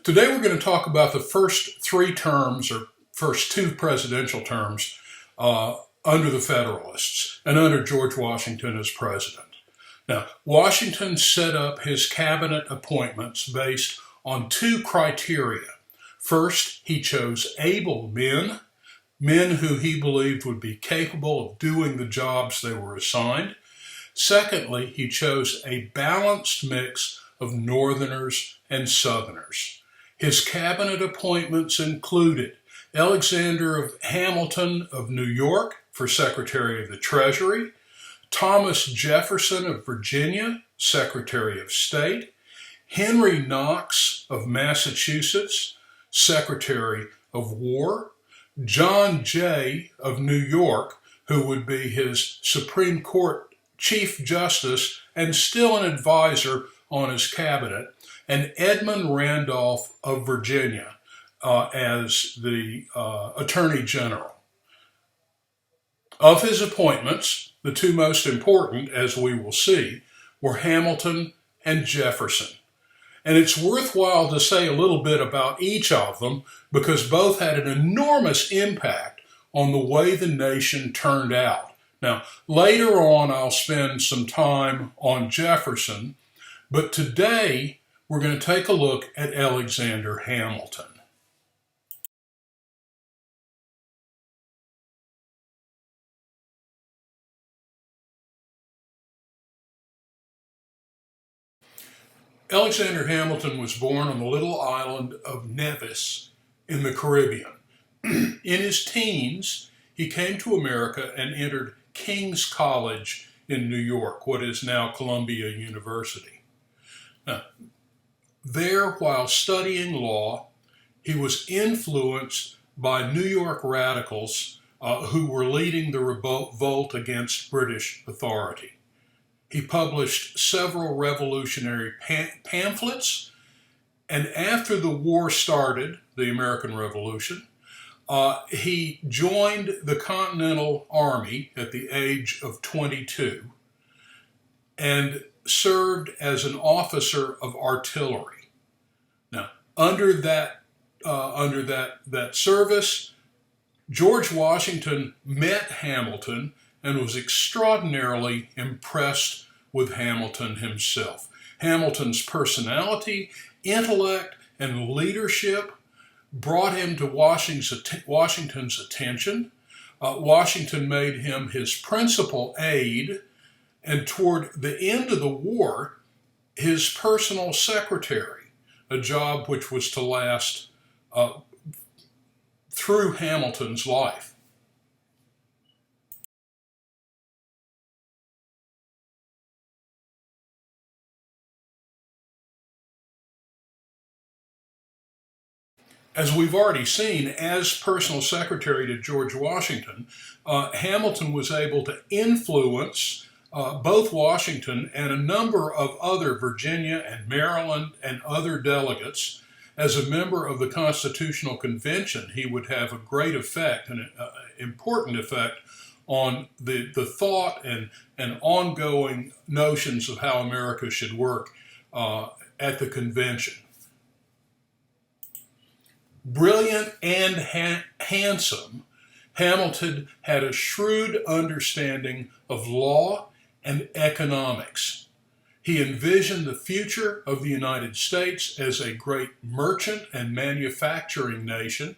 Today we're going to talk about the first three terms, or first two presidential terms, under the Federalists and under George Washington as president. Now, Washington set up his cabinet appointments based on two criteria. First, he chose able men, men who he believed would be capable of doing the jobs they were assigned. Secondly, he chose a balanced mix of Northerners and Southerners. His cabinet appointments included Alexander Hamilton of New York for Secretary of the Treasury, Thomas Jefferson of Virginia, Secretary of State, Henry Knox of Massachusetts, Secretary of War, John Jay of New York, who would be his Supreme Court Chief Justice and still an advisor on his cabinet, and Edmund Randolph of Virginia as the Attorney General. Of his appointments, the two most important, as we will see, were Hamilton and Jefferson. And it's worthwhile to say a little bit about each of them because both had an enormous impact on the way the nation turned out. Now, later on, I'll spend some time on Jefferson, but today we're going to take a look at Alexander Hamilton. Alexander Hamilton was born on the little island of Nevis in the Caribbean. In his teens, he came to America and entered King's College in New York, what is now Columbia University. Now, there, while studying law, he was influenced by New York radicals who were leading the revolt against British authority. He published several revolutionary pamphlets, and after the war started, the American Revolution, he joined the Continental Army at the age of 22 and served as an officer of artillery. Now, under that service, George Washington met Hamilton and was extraordinarily impressed with Hamilton himself. Hamilton's personality, intellect, and leadership brought him to Washington's attention. Washington made him his principal aide, and toward the end of the war, his personal secretary, a job which was to last through Hamilton's life. As we've already seen, as personal secretary to George Washington, Hamilton was able to influence both Washington and a number of other Virginia and Maryland and other delegates. As a member of the Constitutional Convention, he would have a great effect, an important effect, on the thought and ongoing notions of how America should work at the convention. Brilliant and handsome, Hamilton had a shrewd understanding of law and economics. He envisioned the future of the United States as a great merchant and manufacturing nation.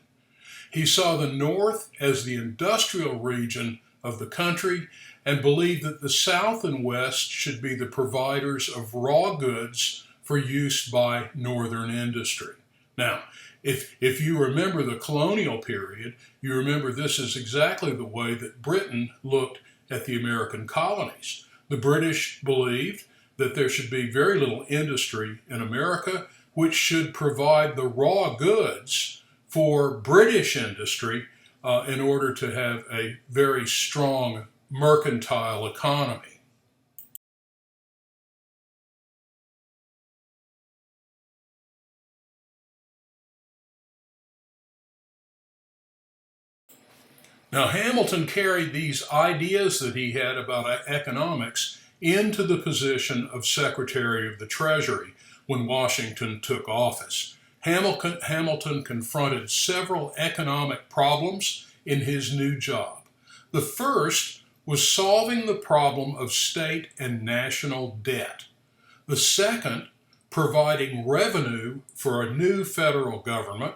He saw the North as the industrial region of the country and believed that the South and West should be the providers of raw goods for use by Northern industry. Now, if you remember the colonial period, you remember this is exactly the way that Britain looked at the American colonies. The British believed that there should be very little industry in America, which should provide the raw goods for British industry in order to have a very strong mercantile economy. Now, Hamilton carried these ideas that he had about economics into the position of Secretary of the Treasury when Washington took office. Hamilton confronted several economic problems in his new job. The first was solving the problem of state and national debt. The second, providing revenue for a new federal government.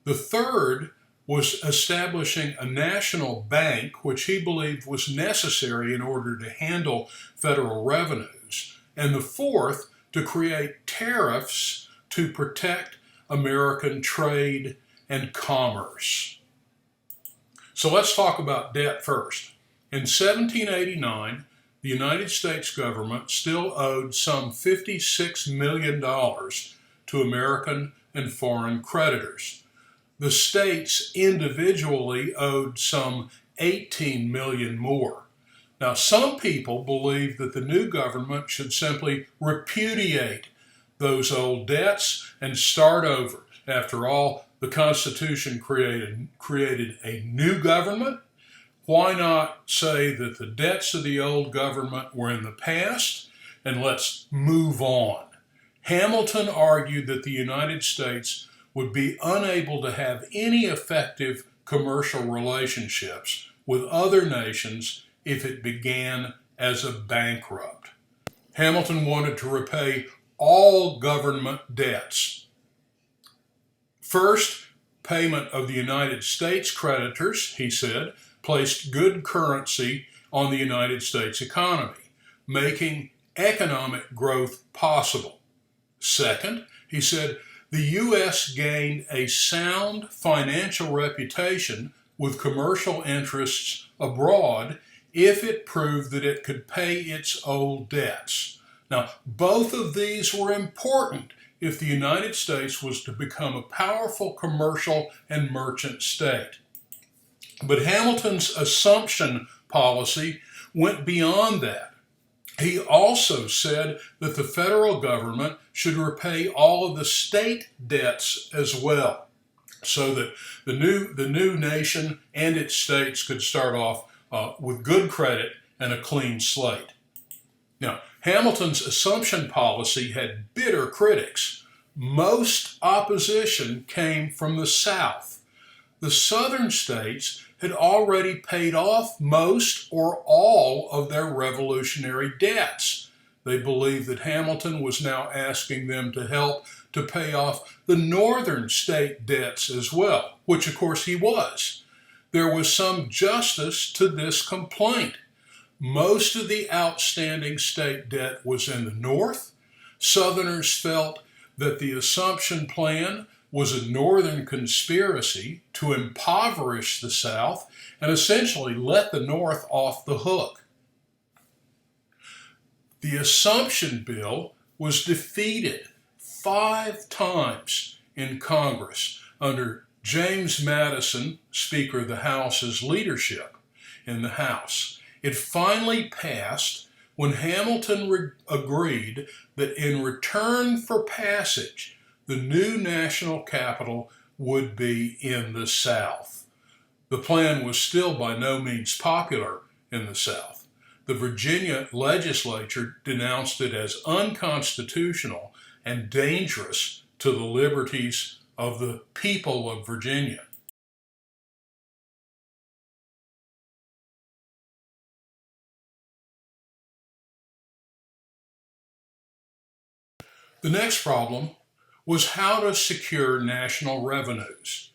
The third was establishing a national bank, which he believed was necessary in order to handle federal revenues. And the fourth, to create tariffs to protect American trade and commerce. So let's talk about debt first. In 1789, the United States government still owed some $56 million to American and foreign creditors. The states individually owed some 18 million more. Now, some people believe that the new government should simply repudiate those old debts and start over. After all, the Constitution created a new government. Why not say that the debts of the old government were in the past and let's move on? Hamilton argued that the United States would be unable to have any effective commercial relationships with other nations if it began as a bankrupt. Hamilton wanted to repay all government debts. First, payment of the United States creditors, he said, placed good currency on the United States economy, making economic growth possible. Second, he said, the U.S. gained a sound financial reputation with commercial interests abroad if it proved that it could pay its old debts. Now, both of these were important if the United States was to become a powerful commercial and merchant state. But Hamilton's assumption policy went beyond that. He also said that the federal government should repay all of the state debts as well, so that the new nation and its states could start off with good credit and a clean slate. Now, Hamilton's assumption policy had bitter critics. Most opposition came from the South. The southern states had already paid off most or all of their revolutionary debts. They believed that Hamilton was now asking them to help to pay off the northern state debts as well, which of course he was. There was some justice to this complaint. Most of the outstanding state debt was in the North. Southerners felt that the Assumption Plan was a Northern conspiracy to impoverish the South and essentially let the North off the hook. The Assumption Bill was defeated 5 times in Congress under James Madison, Speaker of the House's leadership in the House. It finally passed when Hamilton agreed that in return for passage, the new national capital would be in the South. The plan was still by no means popular in the South. The Virginia legislature denounced it as unconstitutional and dangerous to the liberties of the people of Virginia. The next problem was how to secure national revenues.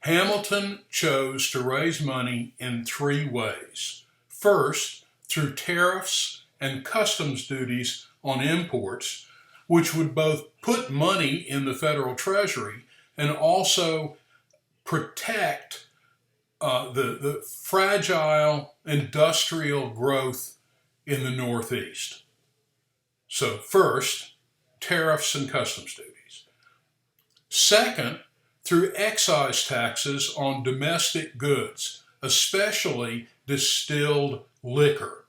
Hamilton chose to raise money in 3 ways. First, through tariffs and customs duties on imports, which would both put money in the federal treasury and also protect the fragile industrial growth in the Northeast. So first, tariffs and customs duties. Second, through excise taxes on domestic goods, especially distilled liquor.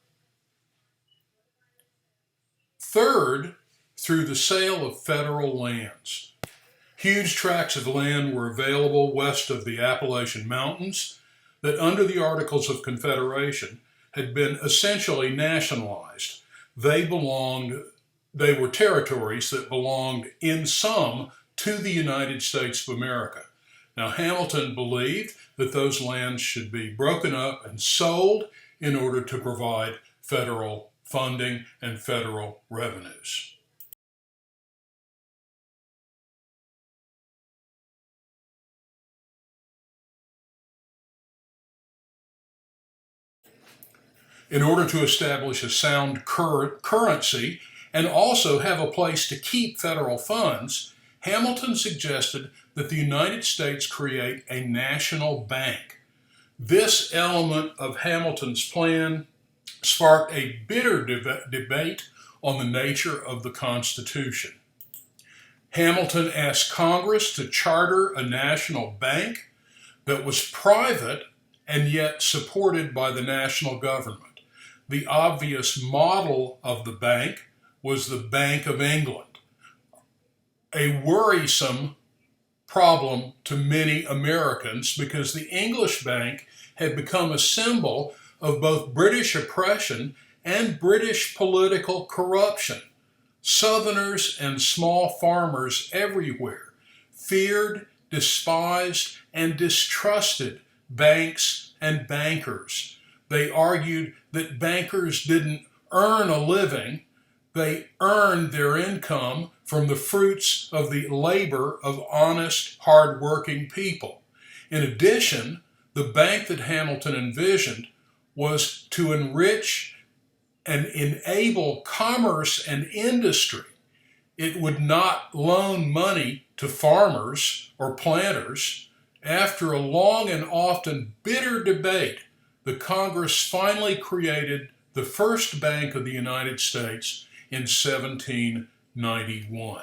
Third, through the sale of federal lands. Huge tracts of land were available west of the Appalachian Mountains that under the Articles of Confederation had been essentially nationalized. They were territories that belonged in sum to the United States of America. Now, Hamilton believed that those lands should be broken up and sold in order to provide federal funding and federal revenues. In order to establish a sound currency and also have a place to keep federal funds, Hamilton suggested that the United States create a national bank. This element of Hamilton's plan sparked a bitter debate on the nature of the Constitution. Hamilton asked Congress to charter a national bank that was private and yet supported by the national government. The obvious model of the bank was the Bank of England, a worrisome problem to many Americans because the English bank had become a symbol of both British oppression and British political corruption. Southerners and small farmers everywhere feared, despised, and distrusted banks and bankers. They argued that bankers didn't earn a living, they earned their income from the fruits of the labor of honest, hard-working people. In addition, the bank that Hamilton envisioned was to enrich and enable commerce and industry. It would not loan money to farmers or planters. After a long and often bitter debate, the Congress finally created the first Bank of the United States in 1791.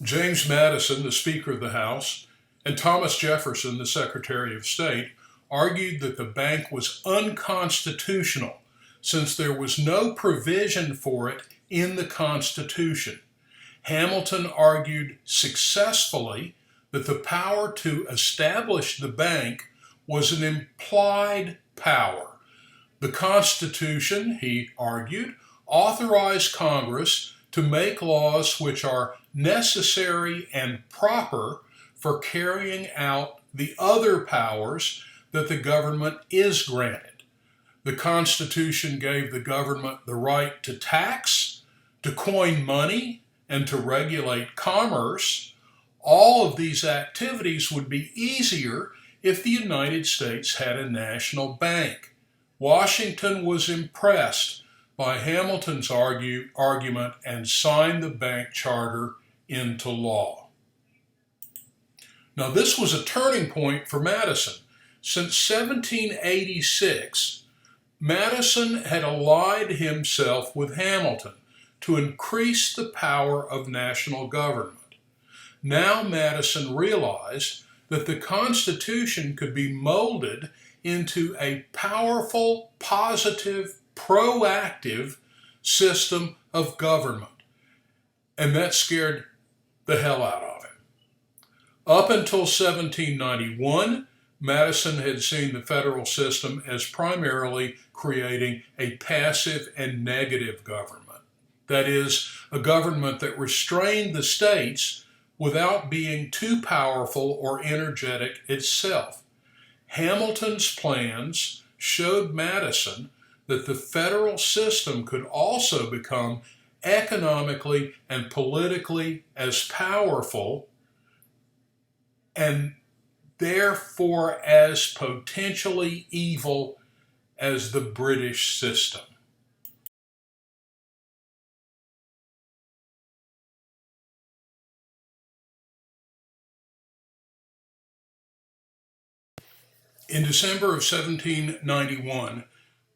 James Madison, the Speaker of the House, and Thomas Jefferson, the Secretary of State, argued that the bank was unconstitutional since there was no provision for it in the Constitution. Hamilton argued successfully that the power to establish the bank was an implied power. The Constitution, he argued, authorized Congress to make laws which are necessary and proper for carrying out the other powers that the government is granted. The Constitution gave the government the right to tax, to coin money, and to regulate commerce. All of these activities would be easier if the United States had a national bank. Washington was impressed by Hamilton's argument and signed the bank charter into law. Now, this was a turning point for Madison. Since 1786, Madison had allied himself with Hamilton to increase the power of national government. Now Madison realized that the Constitution could be molded into a powerful, positive, proactive system of government. And that scared the hell out of him. Up until 1791, Madison had seen the federal system as primarily creating a passive and negative government. That is, a government that restrained the states without being too powerful or energetic itself. Hamilton's plans showed Madison that the federal system could also become economically and politically as powerful and therefore as potentially evil as the British system. In December of 1791,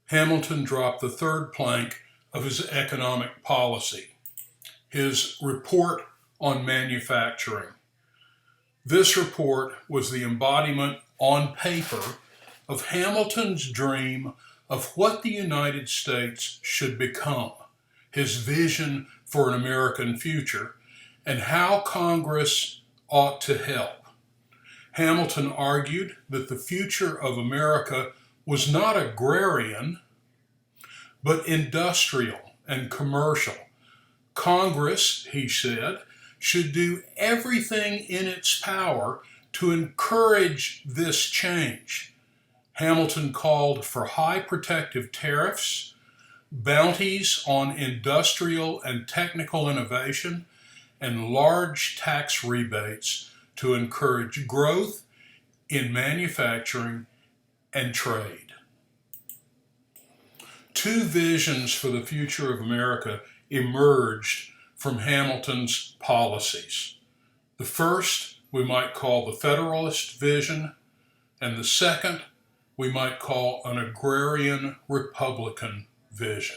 Hamilton dropped the third plank of his economic policy, his report on manufacturing. This report was the embodiment on paper of Hamilton's dream of what the United States should become, his vision for an American future, and how Congress ought to help. Hamilton argued that the future of America was not agrarian, but industrial and commercial. Congress, he said, should do everything in its power to encourage this change. Hamilton called for high protective tariffs, bounties on industrial and technical innovation, and large tax rebates to encourage growth in manufacturing and trade. Two visions for the future of America emerged from Hamilton's policies. The first we might call the Federalist vision, and the second we might call an agrarian Republican vision.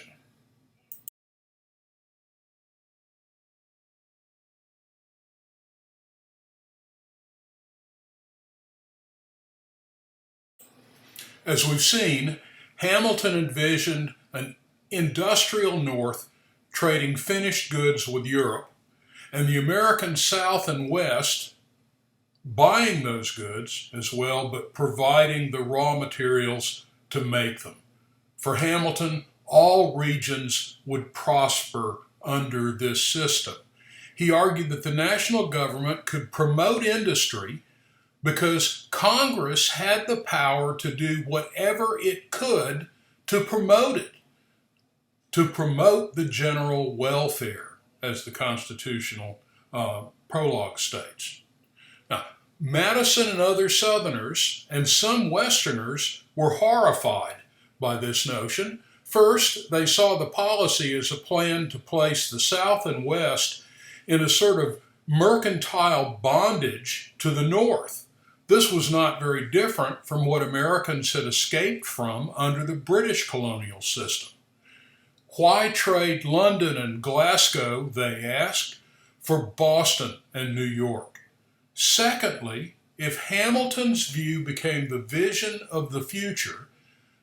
As we've seen, Hamilton envisioned an industrial North trading finished goods with Europe, and the American South and West buying those goods as well, but providing the raw materials to make them. For Hamilton, all regions would prosper under this system. He argued that the national government could promote industry because Congress had the power to do whatever it could to promote it, to promote the general welfare, as the constitutional prologue states. Now, Madison and other Southerners and some Westerners were horrified by this notion. First, they saw the policy as a plan to place the South and West in a sort of mercantile bondage to the North. This was not very different from what Americans had escaped from under the British colonial system. Why trade London and Glasgow, they asked, for Boston and New York? Secondly, if Hamilton's view became the vision of the future,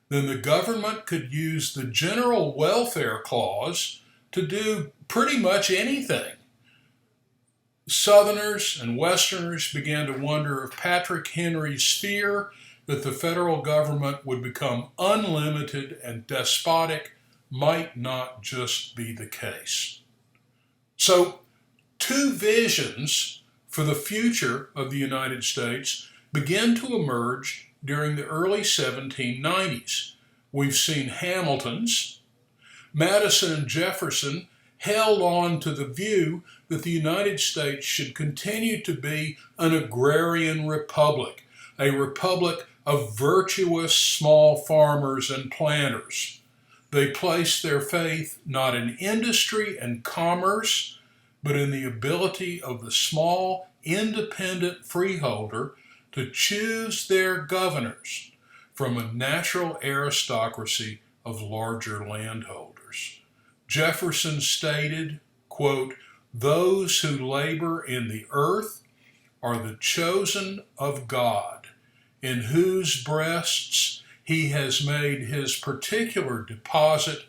then the government could use the General Welfare Clause to do pretty much anything. Southerners and Westerners began to wonder if Patrick Henry's fear that the federal government would become unlimited and despotic might not just be the case. So, two visions for the future of the United States began to emerge during the early 1790s. We've seen Hamilton's. Madison and Jefferson held on to the view that the United States should continue to be an agrarian republic, a republic of virtuous small farmers and planters. They placed their faith not in industry and commerce, but in the ability of the small, independent freeholder to choose their governors from a natural aristocracy of larger landholders. Jefferson stated, quote, "Those who labor in the earth are the chosen of God, in whose breasts he has made his particular deposit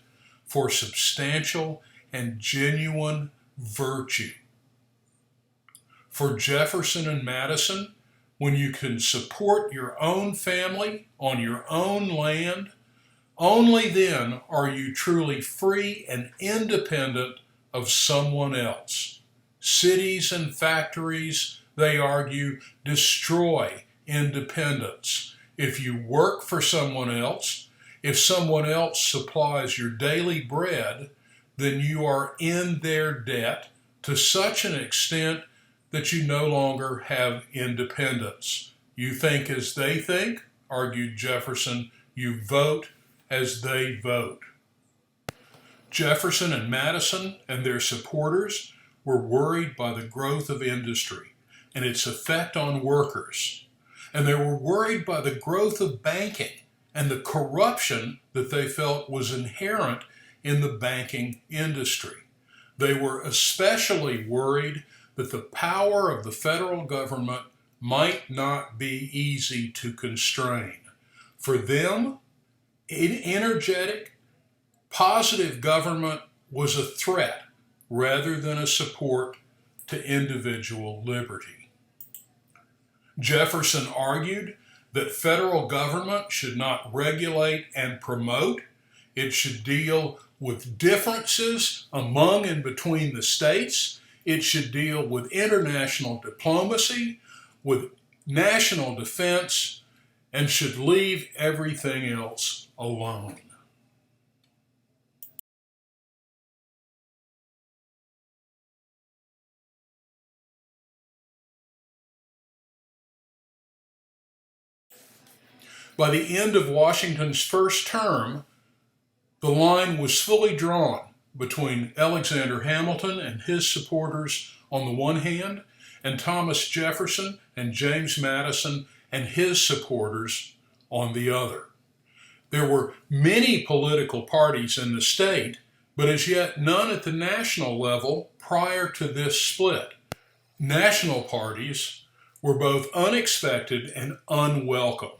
for substantial and genuine virtue." For Jefferson and Madison, when you can support your own family on your own land, only then are you truly free and independent of someone else. Cities and factories, they argue, destroy independence. If you work for someone else, if someone else supplies your daily bread, then you are in their debt to such an extent that you no longer have independence. You think as they think, argued Jefferson, you vote as they vote. Jefferson and Madison and their supporters were worried by the growth of industry and its effect on workers. And they were worried by the growth of banking and the corruption that they felt was inherent in the banking industry. They were especially worried that the power of the federal government might not be easy to constrain. For them, energetic, positive government was a threat rather than a support to individual liberty. Jefferson argued that federal government should not regulate and promote. It should deal with differences among and between the states. It should deal with international diplomacy, with national defense, and should leave everything else alone. By the end of Washington's first term, the line was fully drawn between Alexander Hamilton and his supporters on the one hand, and Thomas Jefferson and James Madison and his supporters on the other. There were many political parties in the state, but as yet none at the national level prior to this split. National parties were both unexpected and unwelcome.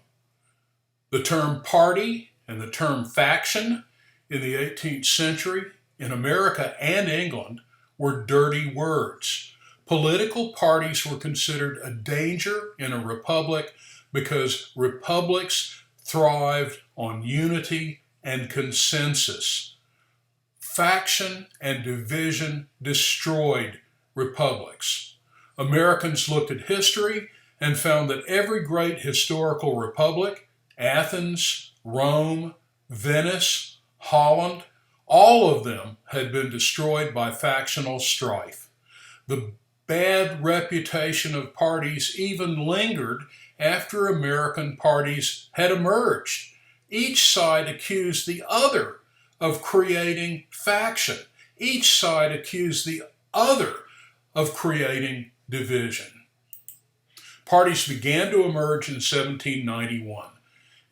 The term party and the term faction in the 18th century in America and England were dirty words. Political parties were considered a danger in a republic because republics thrived on unity and consensus. Faction and division destroyed republics. Americans looked at history and found that every great historical republic, Athens, Rome, Venice, Holland, all of them had been destroyed by factional strife. The bad reputation of parties even lingered after American parties had emerged. Each side accused the other of creating faction. Each side accused the other of creating division. Parties began to emerge in 1791.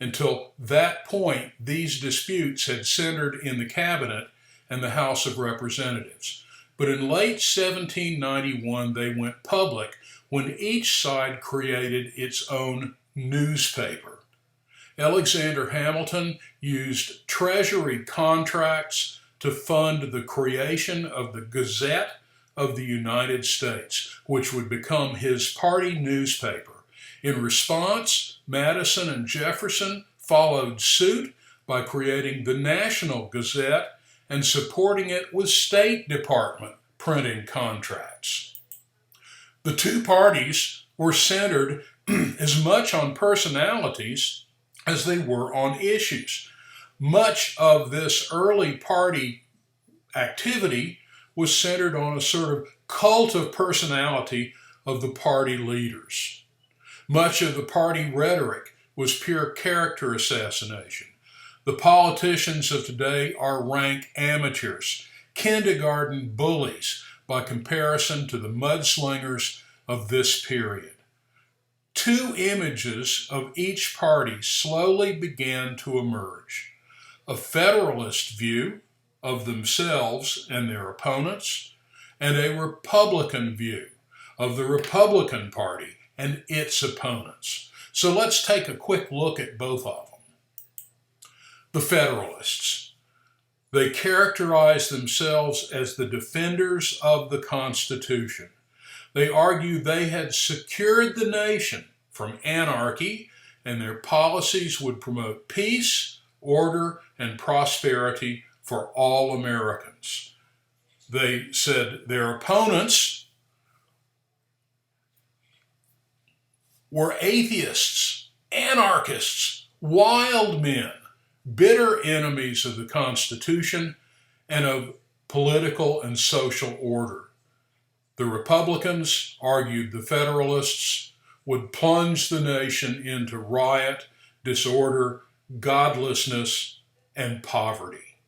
Until that point, these disputes had centered in the cabinet and the House of Representatives. But in late 1791, they went public when each side created its own newspaper. Alexander Hamilton used Treasury contracts to fund the creation of the Gazette of the United States, which would become his party newspaper. In response, Madison and Jefferson followed suit by creating the National Gazette and supporting it with State Department printing contracts. The two parties were centered as much on personalities as they were on issues. Much of this early party activity was centered on a sort of cult of personality of the party leaders. Much of the party rhetoric was pure character assassination. The politicians of today are rank amateurs, kindergarten bullies by comparison to the mudslingers of this period. Two images of each party slowly began to emerge. A Federalist view of themselves and their opponents, and a Republican view of the Republican Party and its opponents. So let's take a quick look at both of them. The Federalists. They characterized themselves as the defenders of the Constitution. They argue they had secured the nation from anarchy, and their policies would promote peace, order, and prosperity for all Americans. They said their opponents were atheists, anarchists, wild men, bitter enemies of the Constitution and of political and social order. The Republicans argued the Federalists would plunge the nation into riot, disorder, godlessness, and poverty.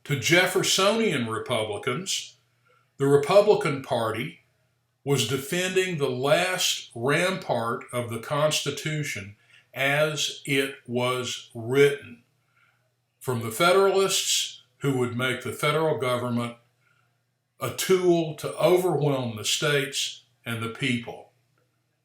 To Jeffersonian Republicans, the Republican Party was defending the last rampart of the Constitution as it was written, from the Federalists, who would make the federal government a tool to overwhelm the states and the people.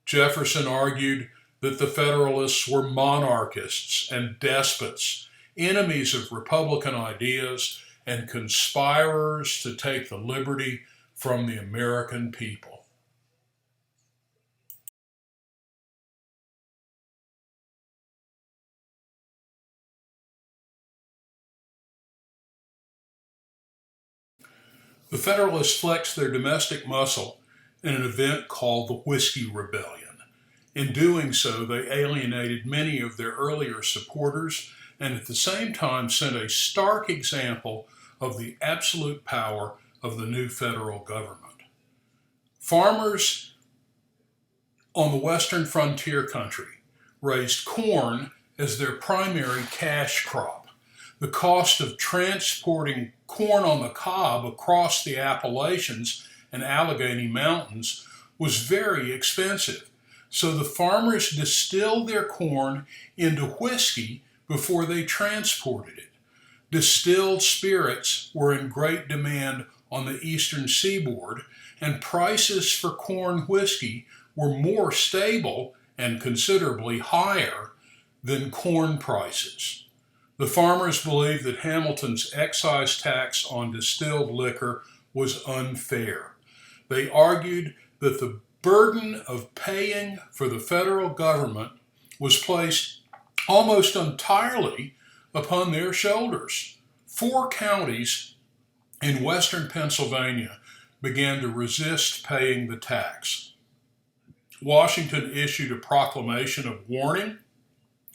Jefferson argued that the Federalists were monarchists and despots, enemies of Republican ideas, and conspirers to take the liberty from the American people. The Federalists flexed their domestic muscle in an event called the Whiskey Rebellion. In doing so, they alienated many of their earlier supporters and at the same time sent a stark example of the absolute power of the new federal government. Farmers on the western frontier country raised corn as their primary cash crop. The cost of transporting corn on the cob across the Appalachians and Allegheny Mountains was very expensive. So the farmers distilled their corn into whiskey before they transported it. Distilled spirits were in great demand on the eastern seaboard, and prices for corn whiskey were more stable and considerably higher than corn prices. The farmers believed that Hamilton's excise tax on distilled liquor was unfair. They argued that the burden of paying for the federal government was placed almost entirely upon their shoulders. 4 counties in western Pennsylvania began to resist paying the tax. Washington issued a proclamation of warning,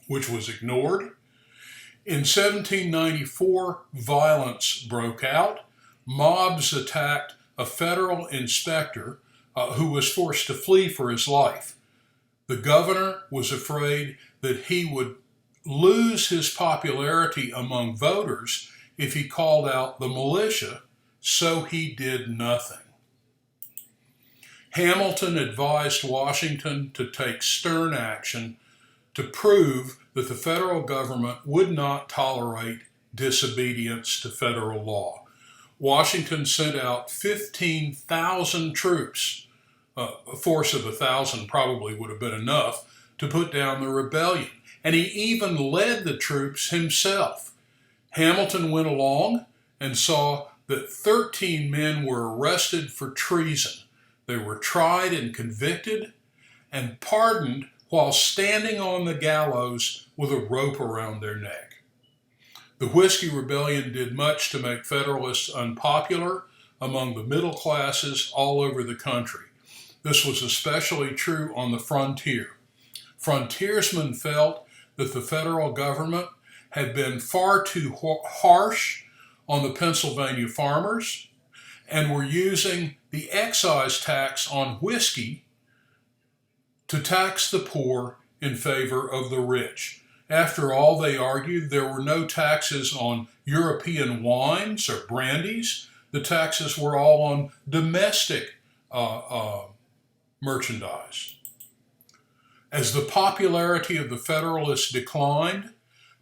which was ignored. In 1794, violence broke out. Mobs attacked a federal inspector who was forced to flee for his life. The governor was afraid that he would lose his popularity among voters if he called out the militia, so he did nothing. Hamilton advised Washington to take stern action to prove that the federal government would not tolerate disobedience to federal law. Washington sent out 15,000 troops. A force of 1,000 probably would have been enough to put down the rebellion. And he even led the troops himself. Hamilton went along and saw that 13 men were arrested for treason. They were tried and convicted and pardoned while standing on the gallows with a rope around their neck. The Whiskey Rebellion did much to make Federalists unpopular among the middle classes all over the country. This was especially true on the frontier. Frontiersmen felt that the federal government had been far too harsh on the Pennsylvania farmers and were using the excise tax on whiskey to tax the poor in favor of the rich. After all, they argued, there were no taxes on European wines or brandies. The taxes were all on domestic merchandise. As the popularity of the Federalists declined,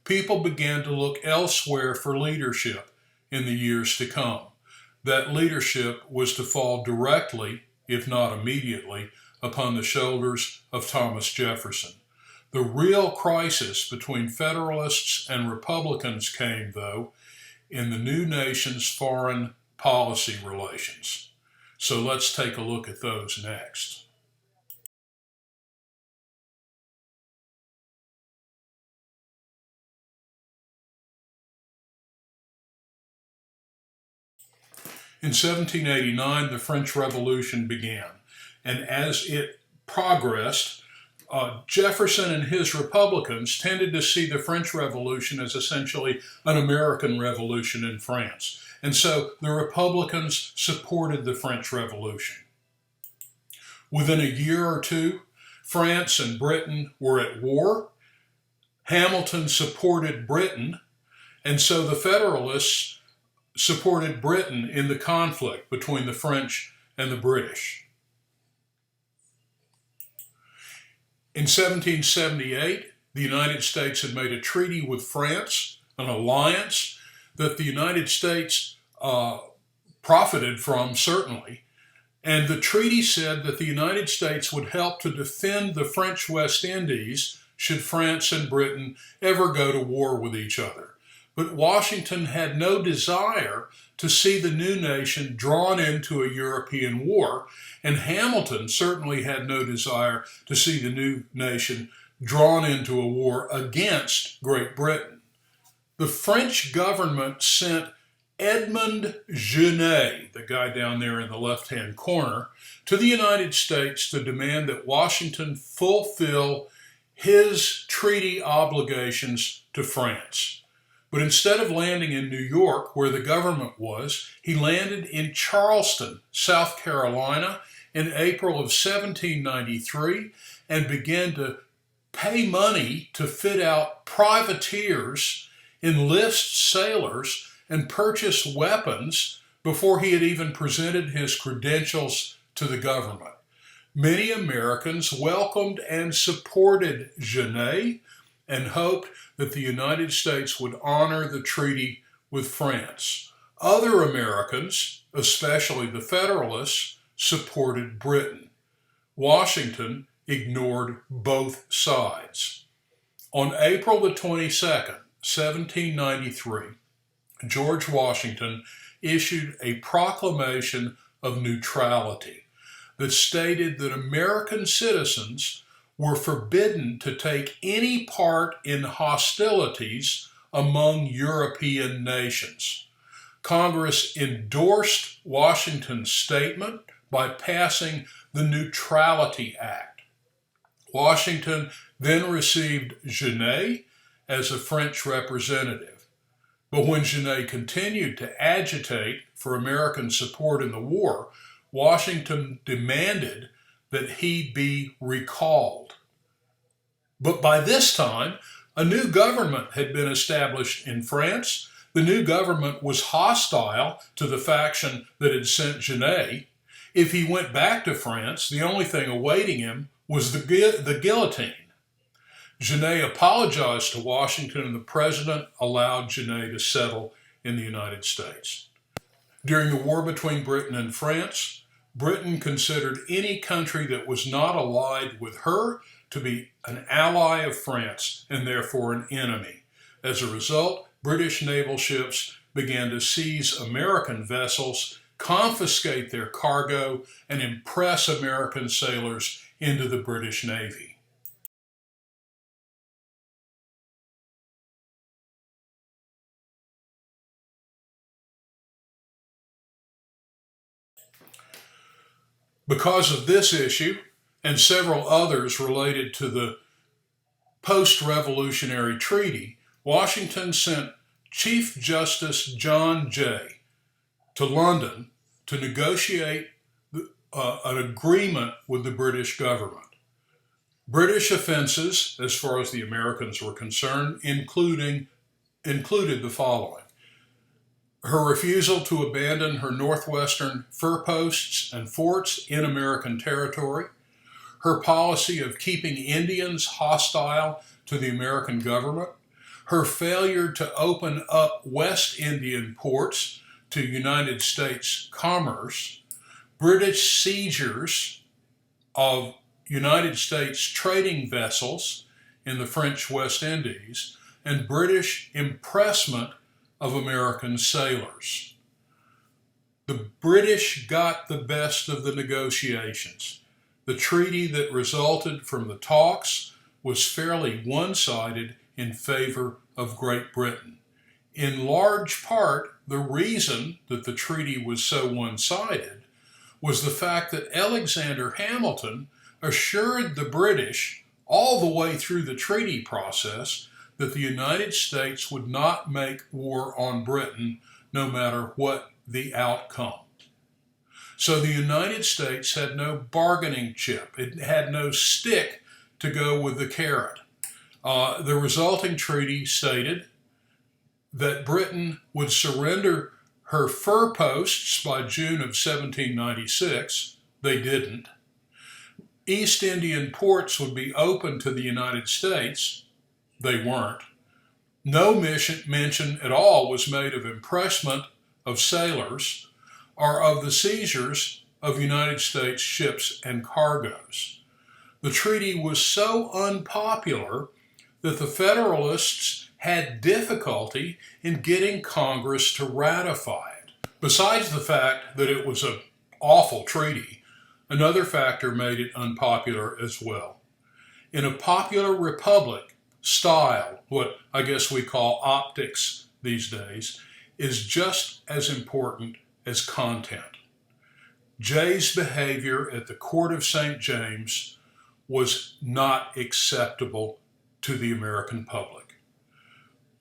people began to look elsewhere for leadership in the years to come. That leadership was to fall directly, if not immediately, upon the shoulders of Thomas Jefferson. The real crisis between Federalists and Republicans came, though, in the new nation's foreign policy relations. So let's take a look at those next. In 1789, the French Revolution began, and as it progressed, Jefferson and his Republicans tended to see the French Revolution as essentially an American Revolution in France. And so the Republicans supported the French Revolution. Within a year or two, France and Britain were at war. Hamilton supported Britain, and so the Federalists supported Britain in the conflict between the French and the British. In 1778, the United States had made a treaty with France, an alliance that the United States profited from, certainly. And the treaty said that the United States would help to defend the French West Indies should France and Britain ever go to war with each other. But Washington had no desire to see the new nation drawn into a European war, and Hamilton certainly had no desire to see the new nation drawn into a war against Great Britain. The French government sent Edmund Genet, the guy down there in the left-hand corner, to the United States to demand that Washington fulfill his treaty obligations to France. But instead of landing in New York, where the government was, he landed in Charleston, South Carolina, in April of 1793 and began to pay money to fit out privateers, enlist sailors, and purchase weapons before he had even presented his credentials to the government. Many Americans welcomed and supported Genet and hoped that the United States would honor the treaty with France. Other Americans, especially the Federalists, supported Britain. Washington ignored both sides. On April the 22nd, 1793, George Washington issued a proclamation of neutrality that stated that American citizens were forbidden to take any part in hostilities among European nations. Congress endorsed Washington's statement by passing the Neutrality Act. Washington then received Genet as a French representative. But when Genet continued to agitate for American support in the war, Washington demanded that he be recalled. But by this time, a new government had been established in France. The new government was hostile to the faction that had sent Genet. If he went back to France, the only thing awaiting him was the guillotine. Genet apologized to Washington, and the president allowed Genet to settle in the United States. During the war between Britain and France, Britain considered any country that was not allied with her to be an ally of France and therefore an enemy. As a result, British naval ships began to seize American vessels, confiscate their cargo, and impress American sailors into the British Navy. Because of this issue and several others related to the post-revolutionary treaty, Washington sent Chief Justice John Jay to London to negotiate an agreement with the British government. British offenses, as far as the Americans were concerned, included the following: her refusal to abandon her northwestern fur posts and forts in American territory, her policy of keeping Indians hostile to the American government, her failure to open up West Indian ports to United States commerce, British seizures of United States trading vessels in the French West Indies, and British impressment of American sailors. The British got the best of the negotiations. The treaty that resulted from the talks was fairly one-sided in favor of Great Britain. In large part, the reason that the treaty was so one-sided was the fact that Alexander Hamilton assured the British all the way through the treaty process that the United States would not make war on Britain no matter what the outcome. So the United States had no bargaining chip. It had no stick to go with the carrot. The resulting treaty stated that Britain would surrender her fur posts by June of 1796. They didn't. East Indian ports would be open to the United States. They weren't. No mention at all was made of impressment of sailors or of the seizures of United States ships and cargoes. The treaty was so unpopular that the Federalists had difficulty in getting Congress to ratify it. Besides the fact that it was an awful treaty, another factor made it unpopular as well. In a popular republic style, what I guess we call optics these days, is just as important as content. Jay's behavior at the court of St. James was not acceptable to the American public.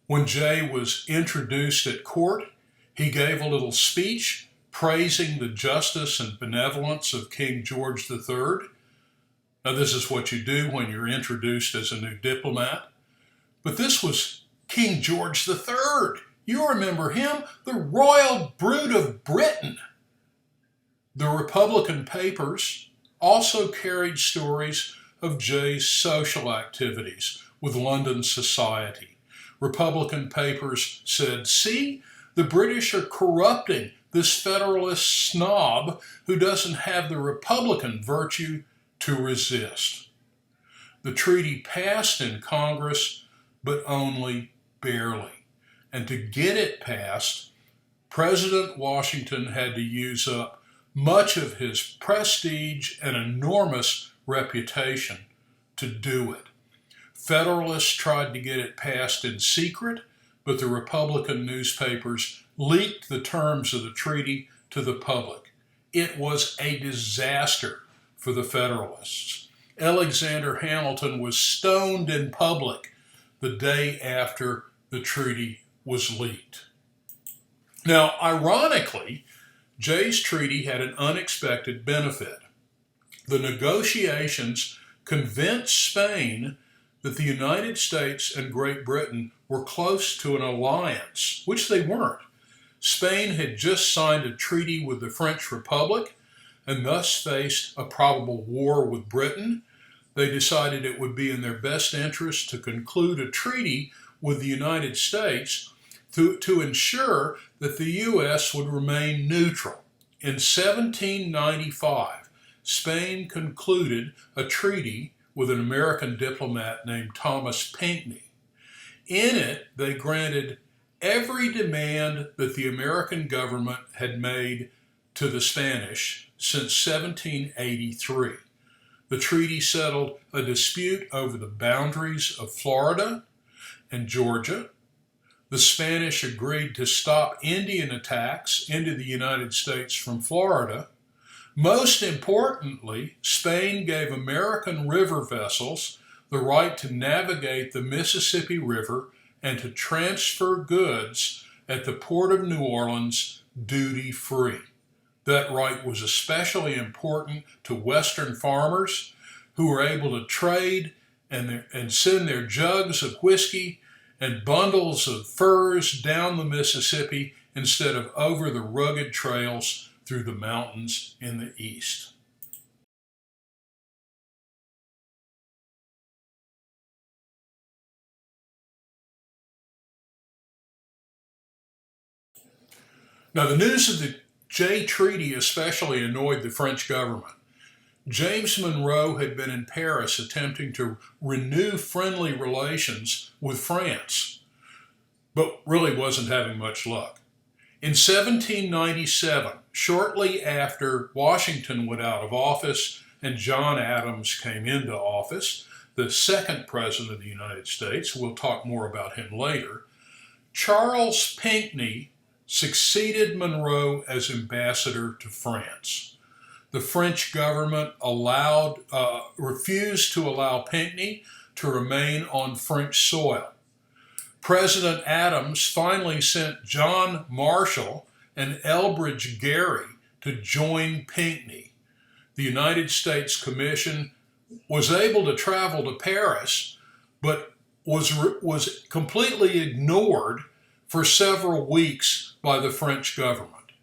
When Jay was introduced at court, he gave a little speech praising the justice and benevolence of King George III. Now, this is what you do when you're introduced as a new diplomat. But this was King George III. You remember him, the royal brood of Britain. The Republican papers also carried stories of Jay's social activities with London society. Republican papers said, "See, the British are corrupting this Federalist snob who doesn't have the Republican virtue to resist." The treaty passed in Congress, but only barely. And to get it passed, President Washington had to use up much of his prestige and enormous reputation to do it. Federalists tried to get it passed in secret, but the Republican newspapers leaked the terms of the treaty to the public. It was a disaster for the Federalists. Alexander Hamilton was stoned in public the day after the treaty was leaked. Now, ironically, Jay's treaty had an unexpected benefit. The negotiations convinced Spain that the United States and Great Britain were close to an alliance, which they weren't. Spain had just signed a treaty with the French Republic and thus faced a probable war with Britain. They decided it would be in their best interest to conclude a treaty with the United States to ensure that the U.S. would remain neutral. In 1795, Spain concluded a treaty with an American diplomat named Thomas Pinckney. In it, they granted every demand that the American government had made to the Spanish since 1783. The treaty settled a dispute over the boundaries of Florida and Georgia. The Spanish agreed to stop Indian attacks into the United States from Florida. Most importantly, Spain gave American river vessels the right to navigate the Mississippi River and to transfer goods at the Port of New Orleans duty-free. That right was especially important to Western farmers who were able to trade and send their jugs of whiskey and bundles of furs down the Mississippi instead of over the rugged trails through the mountains in the east. Now, the news of the Jay Treaty especially annoyed the French government. James Monroe had been in Paris attempting to renew friendly relations with France, but really wasn't having much luck. In 1797, shortly after Washington went out of office and John Adams came into office, the second president of the United States, we'll talk more about him later, Charles Pinckney succeeded Monroe as ambassador to France. The French government refused to allow Pinckney to remain on French soil. President Adams finally sent John Marshall and Elbridge Gerry to join Pinckney. The United States Commission was able to travel to Paris, but was completely ignored for several weeks by the French government.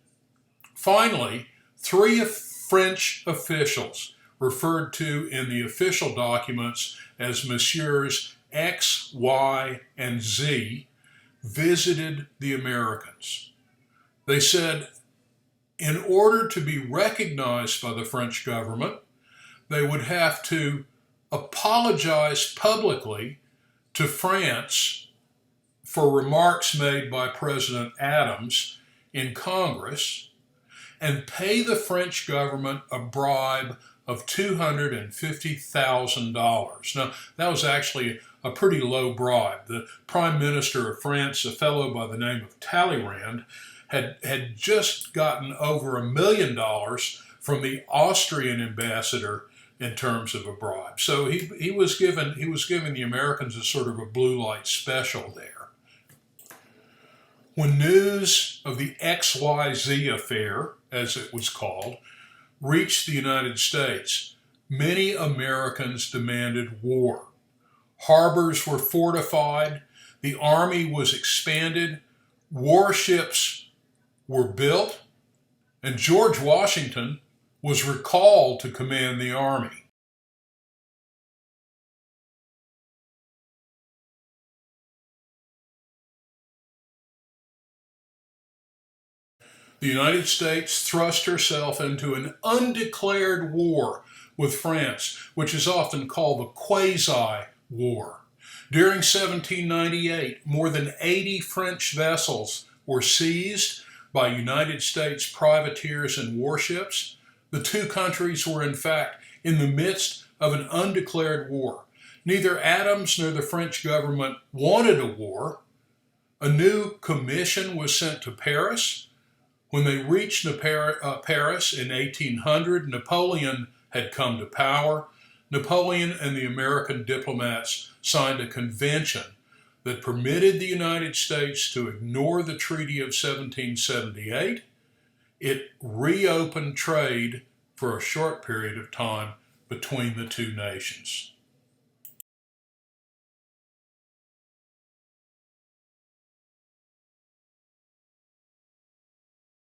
Finally, three French officials, referred to in the official documents as Messieurs X, Y, and Z, visited the Americans. They said, in order to be recognized by the French government, they would have to apologize publicly to France for remarks made by President Adams in Congress and pay the French government a bribe of $250,000. Now, that was actually a pretty low bribe. The Prime Minister of France, a fellow by the name of Talleyrand, had just gotten over $1 million from the Austrian ambassador in terms of a bribe. So he was giving the Americans a sort of a blue light special there. When news of the XYZ affair, as it was called, reached the United States, many Americans demanded war. Harbors were fortified, the army was expanded, warships were built, and George Washington was recalled to command the army. The United States thrust herself into an undeclared war with France, which is often called the quasi-war. During 1798, more than 80 French vessels were seized by United States privateers and warships. The two countries were, in fact, in the midst of an undeclared war. Neither Adams nor the French government wanted a war. A new commission was sent to Paris. When they reached Paris in 1800, Napoleon had come to power. Napoleon and the American diplomats signed a convention that permitted the United States to ignore the Treaty of 1778. It reopened trade for a short period of time between the two nations.